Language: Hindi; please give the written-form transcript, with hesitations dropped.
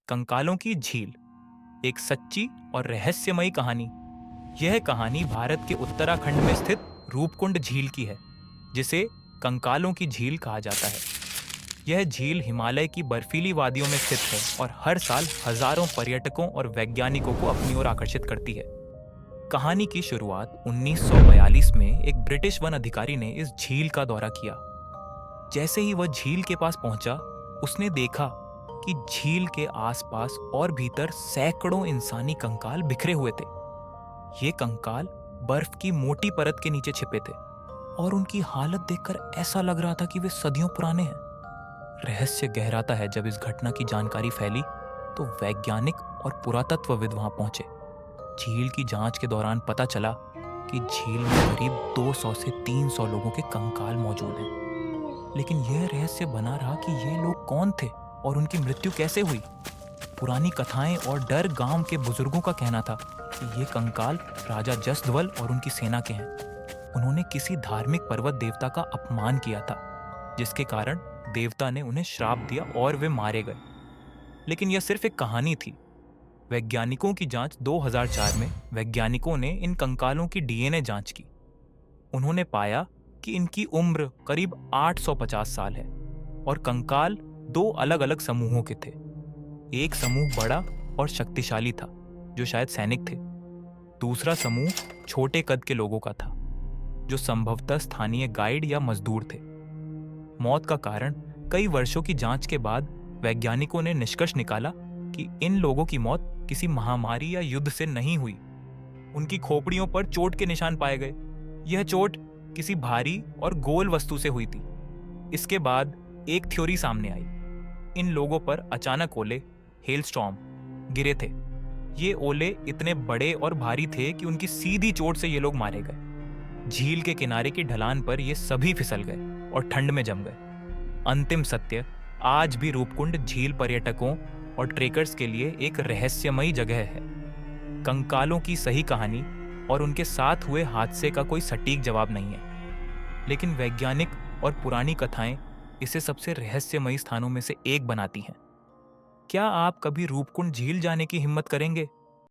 कंकालों की झील, एक सच्ची और रहस्यमयी कहानी। यह कहानी भारत के उत्तराखंड में स्थित रूपकुंड झील की है, जिसे कंकालों की झील कहा जाता है। यह झील हिमालय की बर्फीली वादियों में स्थित है और हर साल हजारों पर्यटकों और वैज्ञानिकों को अपनी ओर आकर्षित करती है। कहानी की शुरुआत 1942 में एक ब्रिटिश वन अधिकारी ने इस झील का दौरा किया। जैसे ही वह झील के पास पहुंचा, उसने देखा कि झील के आसपास और भीतर सैकड़ों इंसानी कंकाल बिखरे हुए थे। ये कंकाल बर्फ की मोटी परत के नीचे छिपे थे और उनकी हालत देखकर ऐसा लग रहा था कि वे सदियों पुराने हैं। रहस्य गहराता है जब इस घटना की जानकारी फैली तो वैज्ञानिक और पुरातत्वविद वहां पहुंचे। झील की जांच के दौरान पता चला कि झील में करीब 200 से 300 लोगों के कंकाल मौजूद हैं। लेकिन यह रहस्य बना रहा कि ये लोग कौन थे और उनकी मृत्यु कैसे हुई। पुरानी कथाएं और डर गांव के बुजुर्गों का कहना था कि ये कंकाल राजा जसध्वल और उनकी सेना के हैं। उन्होंने किसी धार्मिक पर्वत देवता का अपमान किया था, जिसके कारण देवता ने उन्हें श्राप दिया और वे मारे गए। लेकिन यह सिर्फ एक कहानी थी। वैज्ञानिकों की जांच 2004 में वैज्ञानिकों ने इन कंकालों की डीएनए जांच की। उन्होंने पाया कि इनकी उम्र करीब 850 साल है और कंकाल दो अलग अलग समूहों के थे। एक समूह बड़ा और शक्तिशाली था, जो शायद सैनिक थे। दूसरा समूह छोटे कद के लोगों का था, जो संभवतः स्थानीय गाइड या मजदूर थे। मौत का कारण कई वर्षों की जांच के बाद वैज्ञानिकों ने निष्कर्ष निकाला कि इन लोगों की मौत किसी महामारी या युद्ध से नहीं हुई। उनकी खोपड़ियों पर चोट के निशान पाए गए। यह चोट किसी भारी और गोल वस्तु से हुई थी। इसके बाद एक थ्योरी सामने आई। इन लोगों पर अचानक ओले, हेलस्टॉर्म, गिरे थे। ये ओले इतने बड़े और भारी थे कि उनकी सीधी चोट से ये लोग मारे गए। झील के किनारे की ढलान पर ये सभी फिसल गए और ठंड में जम गए। अंतिम सत्य, आज भी रूपकुंड झील पर्यटकों और ट्रेकर्स के लिए एक रहस्यमयी जगह है। कंकालों की सही कहानी और उनके साथ हुए हादसे का कोई सटीक जवाब नहीं है, लेकिन वैज्ञानिक और पुरानी कथाएं इसे सबसे रहस्यमयी स्थानों में से एक बनाती हैं। क्या आप कभी रूपकुंड झील जाने की हिम्मत करेंगे?